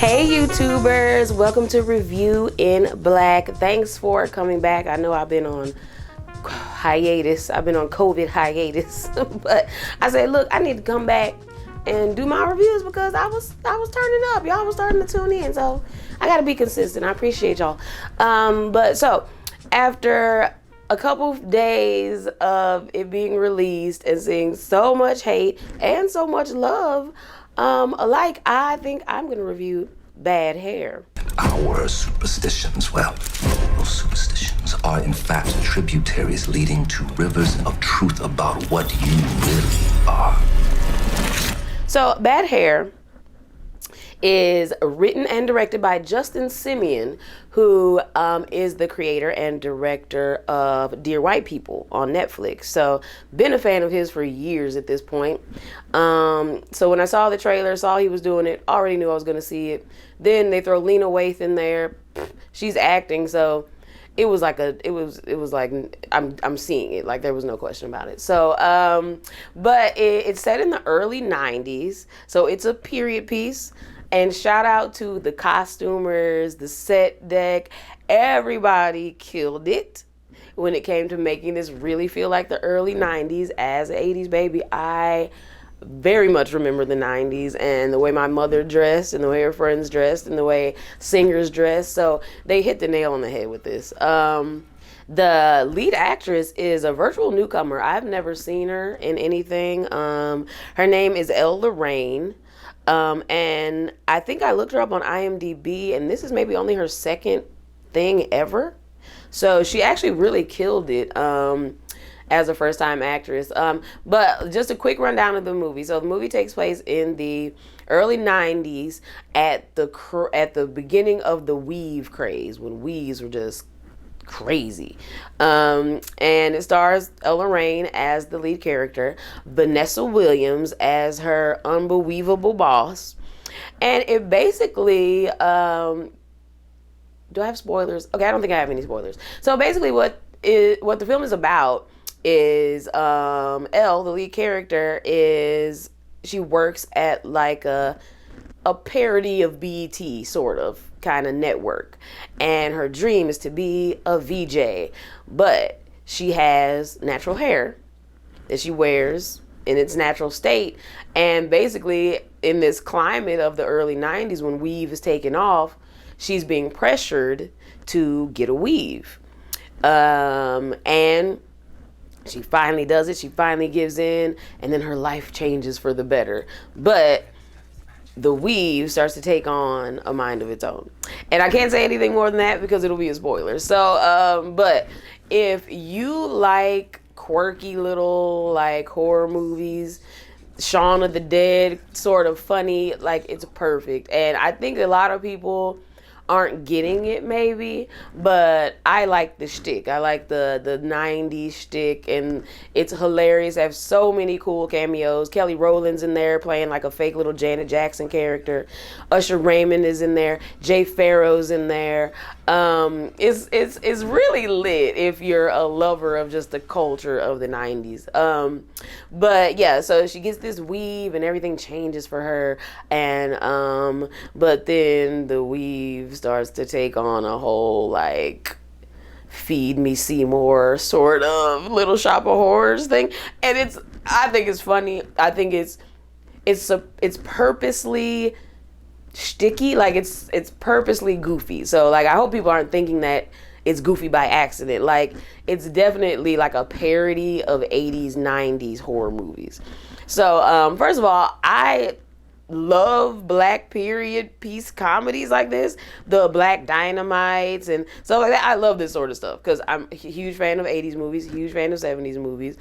Hey YouTubers, welcome to Review in Black. Thanks for coming back. I know I've been on hiatus. I've been on COVID hiatus. But I said, look, I need to come back and do my reviews because I was turning up. Y'all was starting to tune in. So I gotta be consistent. I appreciate y'all. But so after a couple days of it being released and seeing so much hate and so much love alike, I think I'm gonna review Bad Hair. Our superstitions, well, those superstitions are in fact tributaries leading to rivers of truth about what you really are. So Bad Hair is written and directed by Justin Simien, who is the creator and director of Dear White People on Netflix. So been a fan of his for years at this point. So when I saw the trailer, saw he was doing it, already knew I was gonna see it. Then they throw Lena Waithe in there. She's acting, so it was like I'm seeing it, like there was no question about it. So but it's set in the early 90s, so it's a period piece. And shout out to the costumers, the set deck. Everybody killed it when it came to making this really feel like the early 90s. As an 80s baby, I very much remember the 90s and the way my mother dressed and the way her friends dressed and the way singers dressed. So they hit the nail on the head with this. The lead actress is a virtual newcomer. I've never seen her in anything. Her name is Elle Lorraine. And I think I looked her up on IMDb, and this is maybe only her second thing ever. So she actually really killed it as a first-time actress. But just a quick rundown of the movie. So the movie takes place in the early 90s at the beginning of the weave craze, when weaves were just crazy. And it stars Elle Lorraine as the lead character, Vanessa Williams as her unbelievable boss. And it basically, do I have spoilers? Okay, I don't think I have any spoilers. So basically what the film is about is Elle, the lead character, she works at like a parody of BET sort of kind of network, and her dream is to be a VJ, but she has natural hair that she wears in its natural state, and basically in this climate of the early 90s when weave is taking off, she's being pressured to get a weave, and she finally does it. She finally gives in, and then her life changes for the better. But the weave starts to take on a mind of its own. And I can't say anything more than that because it'll be a spoiler. So, but if you like quirky little like horror movies, Shaun of the Dead, sort of funny, like it's perfect. And I think a lot of people aren't getting it maybe, but I like the shtick. I like the 90s shtick, and it's hilarious. I have so many cool cameos. Kelly Rowland's in there playing like a fake little Janet Jackson character. Usher Raymond is in there. Jay Farrow's in there. It's really lit if you're a lover of just the culture of the 90s. But yeah, so she gets this weave and everything changes for her, and but then the weave starts to take on a whole like Feed Me Seymour sort of Little Shop of Horrors thing, and I think it's funny. I think it's purposely sticky, like it's purposely goofy. So like I hope people aren't thinking that it's goofy by accident. Like it's definitely like a parody of 80s 90s horror movies. So first of all, I love black period piece comedies like this, the Black Dynamites and stuff like that. I love this sort of stuff because I'm a huge fan of 80s movies, huge fan of 70s movies.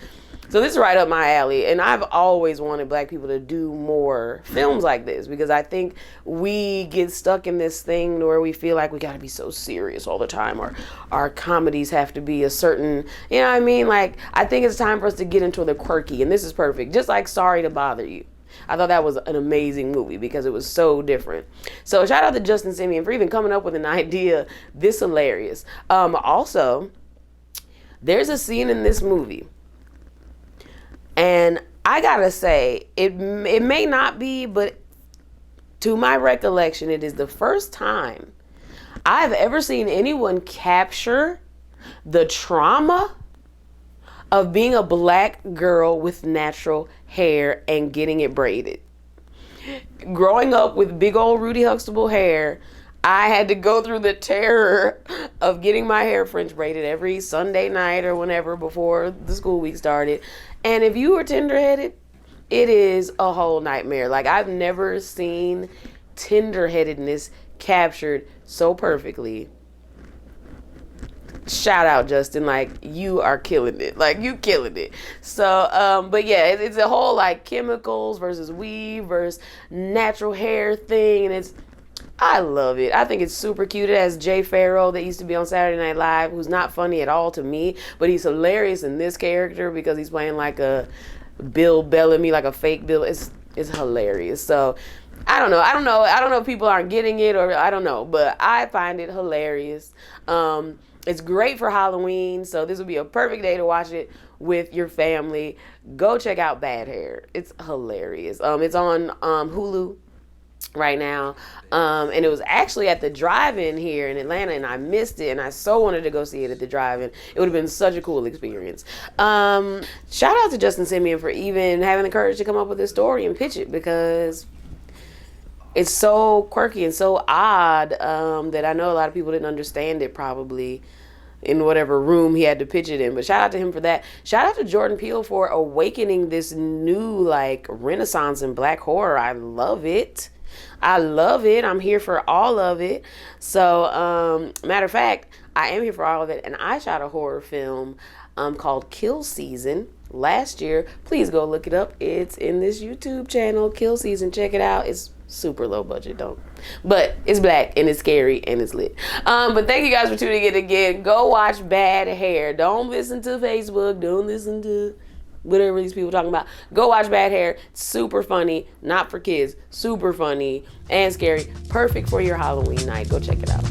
So this is right up my alley, and I've always wanted black people to do more films like this because I think we get stuck in this thing where we feel like we got to be so serious all the time, or our comedies have to be a certain, you know what I mean? Like, I think it's time for us to get into the quirky, and this is perfect. Just like Sorry to Bother You. I thought that was an amazing movie because it was so different. So shout out to Justin Simien for even coming up with an idea this hilarious. Also, there's a scene in this movie, and I gotta say, it may not be, but To my recollection, it is the first time I've ever seen anyone capture the trauma of being a black girl with natural hair and getting it braided. Growing up with big old Rudy Huxtable hair, I had to go through the terror of getting my hair French braided every Sunday night or whenever before the school week started. And if you were tender-headed, it is a whole nightmare. Like, I've never seen tender-headedness captured so perfectly. Shout out, Justin. Like, you are killing it. Like, you killing it. So, but yeah, it's a whole like chemicals versus weave versus natural hair thing. And I love it. I think it's super cute. It has Jay Farrell that used to be on Saturday Night Live, who's not funny at all to me, but he's hilarious in this character because he's playing like a Bill Bellamy, like a fake Bill. It's hilarious. So I don't know if people aren't getting it, or I don't know, but I find it hilarious. It's great for Halloween, so this would be a perfect day to watch it with your family. Go check out Bad Hair. It's hilarious. It's on Hulu right now, and it was actually at the drive-in here in Atlanta, and I missed it, and I so wanted to go see it at the drive-in. It would have been such a cool experience. Shout out to Justin Simeon for even having the courage to come up with this story and pitch it, because it's so quirky and so odd that I know a lot of people didn't understand it probably in whatever room he had to pitch it in. But shout out to him for that. Shout out to Jordan Peele for awakening this new like renaissance in black horror. I love it. I'm here for all of it. So matter of fact, I am here for all of it. And I shot a horror film called Kill Season last year. Please go look it up. It's in this YouTube channel, Kill Season. Check it out. It's super low budget, but it's black and it's scary and it's lit. But thank you guys for tuning in again. Go watch Bad Hair. Don't listen to Facebook. Don't listen to whatever these people talking about. Go watch Bad Hair. It's super funny, not for kids. Super funny and scary. Perfect for your Halloween night. Go check it out.